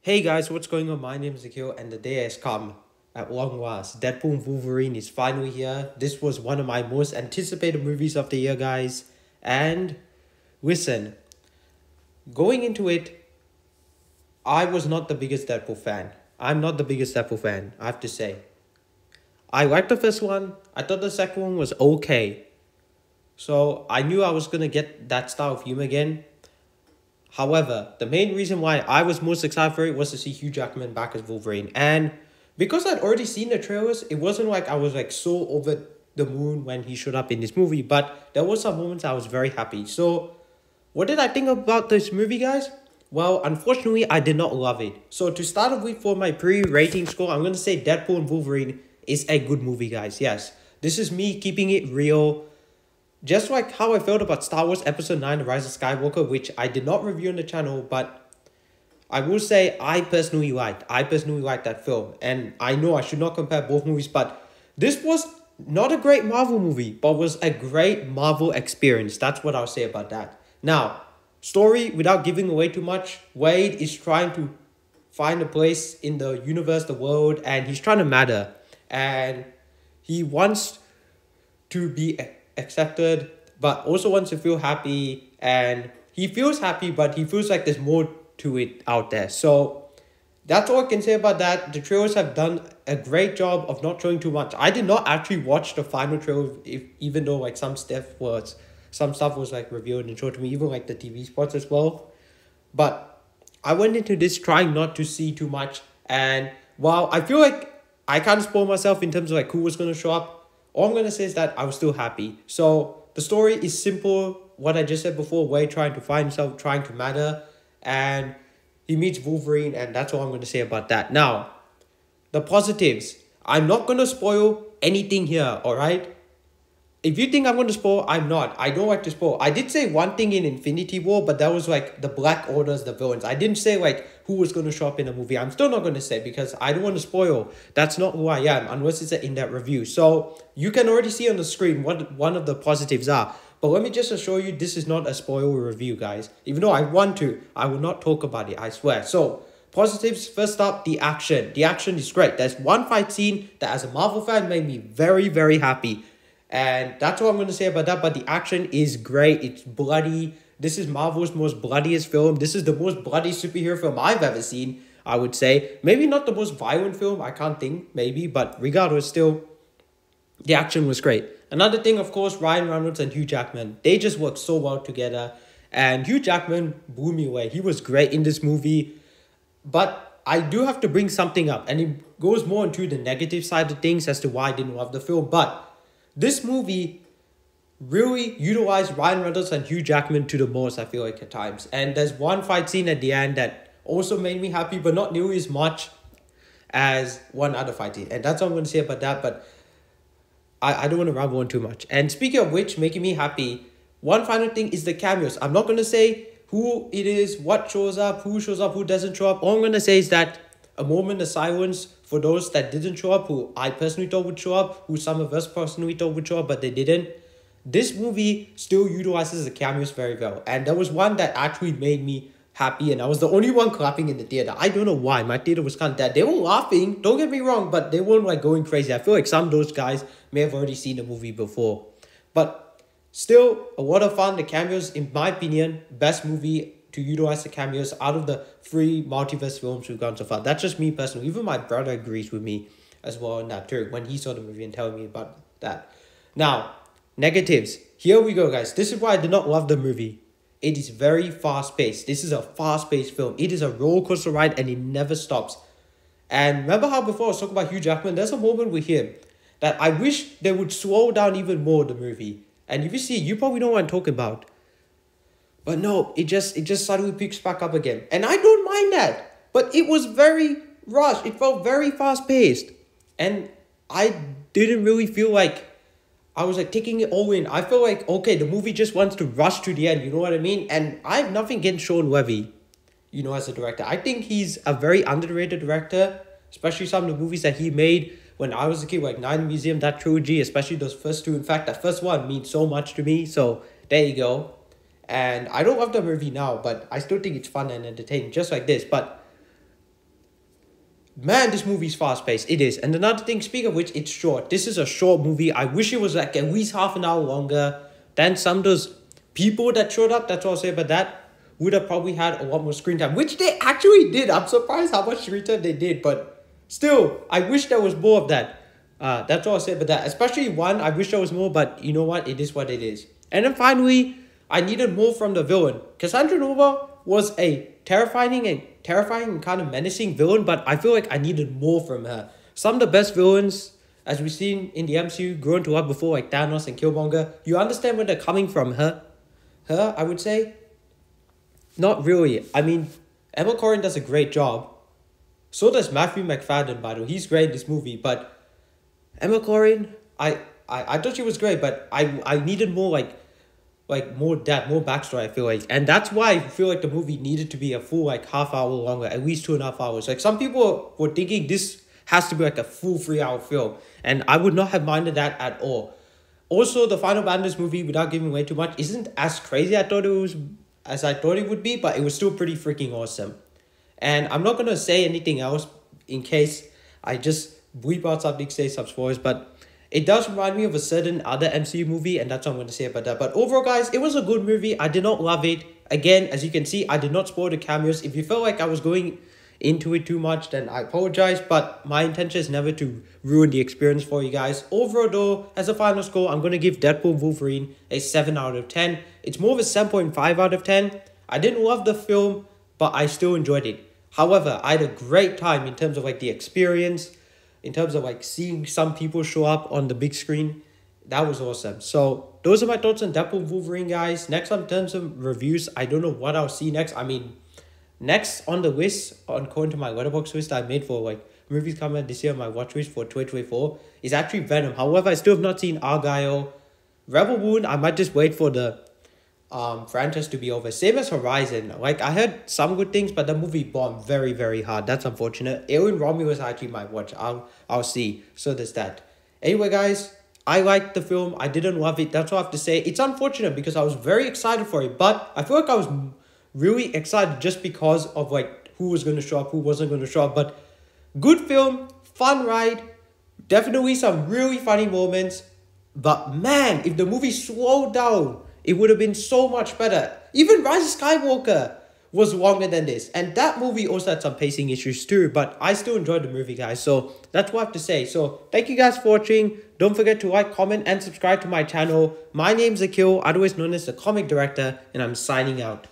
Hey guys, what's going on? My name is Akil and the day has come at long last. Deadpool and Wolverine is finally here. This was one of my most anticipated movies of the year, guys. And listen, going into it, I was not the biggest Deadpool fan. I'm not the biggest Deadpool fan, I have to say. I liked the first one. I thought the second one was okay. So I knew I was gonna get that style of humor again. However, the main reason why I was most excited for it was to see Hugh Jackman back as Wolverine. And because I'd already seen the trailers, it wasn't like I was like so over the moon when he showed up in this movie. But there were some moments I was very happy. So what did I think about this movie, guys? Well, unfortunately, I did not love it. So to start off with for my pre-rating score, I'm going to say Deadpool and Wolverine is a good movie, guys. Yes, this is me keeping it real. Just like how I felt about Star Wars Episode 9, The Rise of Skywalker, which I did not review on the channel, but I will say I personally liked. I personally liked that film. And I know I should not compare both movies, but this was not a great Marvel movie, but was a great Marvel experience. That's what I'll say about that. Now, story, without giving away too much, Wade is trying to find a place in the universe, the world, and he's trying to matter. And he wants to be accepted, but also wants to feel happy. And he feels happy, but he feels like there's more to it out there. So that's all I can say about that. The trailers have done a great job of not showing too much. I did not actually watch the final trailer, even though like some stuff was like revealed and showed to me, even like the TV spots as well. But I went into this trying not to see too much. And while I feel like I can't spoil myself in terms of like who was going to show up, all I'm going to say is that I was still happy. So the story is simple. What I just said before, Wade trying to find himself, trying to matter. And he meets Wolverine, and that's all I'm going to say about that. Now, the positives. I'm not going to spoil anything here, alright? If you think I'm going to spoil, I'm not. I don't like to spoil. I did say one thing in Infinity War, but that was like the Black Orders, the villains. I didn't say like who was going to show up in the movie. I'm still not going to say because I don't want to spoil. That's not who I am unless it's an in-depth review. So you can already see on the screen what one of the positives are. But let me just assure you, this is not a spoiler review, guys. Even though I want to, I will not talk about it, I swear. So, positives, first up, the action. The action is great. There's one fight scene that as a Marvel fan made me very, very happy. And that's all I'm going to say about that. But the action is great. It's bloody. This is Marvel's most bloodiest film. This is the most bloody superhero film I've ever seen, I would say. Maybe not the most violent film. I can't think. Maybe. But regardless, still, the action was great. Another thing, of course, Ryan Reynolds and Hugh Jackman. They just worked so well together. And Hugh Jackman blew me away. He was great in this movie. But I do have to bring something up. And it goes more into the negative side of things as to why I didn't love the film. But this movie really utilized Ryan Reynolds and Hugh Jackman to the most, I feel like, at times. And there's one fight scene at the end that also made me happy, but not nearly as much as one other fight scene. And that's all I'm going to say about that, but I don't want to ramble on too much. And speaking of which, making me happy, one final thing is the cameos. I'm not going to say who it is, what shows up, who doesn't show up. All I'm going to say is that a moment of silence for those that didn't show up, who I personally thought would show up, who some of us personally thought would show up, but they didn't. This movie still utilizes the cameos very well. And there was one that actually made me happy, and I was the only one clapping in the theater. I don't know why. My theater was kind of dead. They were laughing, don't get me wrong, but they weren't like going crazy. I feel like some of those guys may have already seen the movie before. But still, a lot of fun. The cameos, in my opinion, best movie to utilize the cameos out of the three multiverse films we've gone so far. That's just me personally. Even my brother agrees with me as well in that too, when he saw the movie and telling me about that. Now, negatives. Here we go, guys. This is why I did not love the movie. It is very fast-paced. This is a fast-paced film. It is a roller coaster ride and it never stops. And remember how before I was talking about Hugh Jackman? There's a moment with him that I wish they would slow down even more, the movie. And if you see it, you probably know what I'm talking about. But no, it just suddenly picks back up again. And I don't mind that. But it was very rushed. It felt very fast-paced. And I didn't really feel like I was like taking it all in. I feel like, okay, the movie just wants to rush to the end. You know what I mean? And I have nothing against Shawn Levy, you know, as a director. I think he's a very underrated director. Especially some of the movies that he made when I was a kid, like Nine Museum, that trilogy, especially those first two. In fact, that first one means so much to me. So there you go. And I don't love the movie now, but I still think it's fun and entertaining, just like this. But Man, this movie's fast-paced. It is. And another thing, speaking of which, it's short. This is a short movie. I wish it was like at least half an hour longer. Then some of those people that showed up, that's all I'll say about that, would have probably had a lot more screen time, which they actually did. I'm surprised how much screen time they did, but still, I wish there was more of that. That's all I'll say about that. Especially one, I wish there was more, but you know what? It is what it is. And then finally, I needed more from the villain. Cassandra Nova was a terrifying and kind of menacing villain, but I feel like I needed more from her. Some of the best villains, as we've seen in the MCU, grown to up before, like Thanos and Killmonger, you understand where they're coming from. Her, I would say, not really. I mean, Emma Corrin does a great job. So does Matthew McFadden, by the way. He's great in this movie, but Emma Corrin, I thought she was great, but I needed more more depth, more backstory, I feel like. And that's why I feel like the movie needed to be a full half hour longer, at least 2.5 hours. Like some people were thinking this has to be like a full 3-hour film. And I would not have minded that at all. Also, the final battle in this movie, without giving away too much, isn't as crazy as I thought it would be, but it was still pretty freaking awesome. And I'm not gonna say anything else in case I just bleep out something, say some spoilers, but it does remind me of a certain other MCU movie, and that's what I'm going to say about that. But overall, guys, it was a good movie. I did not love it. Again, as you can see, I did not spoil the cameos. If you felt like I was going into it too much, then I apologize. But my intention is never to ruin the experience for you guys. Overall, though, as a final score, I'm going to give Deadpool and Wolverine a 7 out of 10. It's more of a 7.5 out of 10. I didn't love the film, but I still enjoyed it. However, I had a great time in terms of the experience, in terms of seeing some people show up on the big screen. That was awesome. So those are my thoughts on Deadpool and Wolverine, guys. Next, in terms of reviews, I don't know what I'll see next. I mean, next on the list, according to my Letterboxd list I made for movies coming out this year on my watch list for 2024, is actually Venom. However, I still have not seen Argyle. Rebel Moon, I might just wait for the franchise to be over. Same as Horizon. I heard some good things, but the movie bombed very, very hard. That's unfortunate. Alien Romeo is actually my watch. I'll see. So there's that. Anyway, guys, I liked the film. I didn't love it. That's all I have to say. It's unfortunate because I was very excited for it, but I feel like I was really excited just because of who was going to show up, who wasn't going to show up. But good film, fun ride, definitely some really funny moments. But man, if the movie slowed down, it would have been so much better. Even Rise of Skywalker was longer than this. And that movie also had some pacing issues too. But I still enjoyed the movie, guys. So that's what I have to say. So thank you guys for watching. Don't forget to like, comment, and subscribe to my channel. My name's Akil, otherwise known as the Comic Director. And I'm signing out.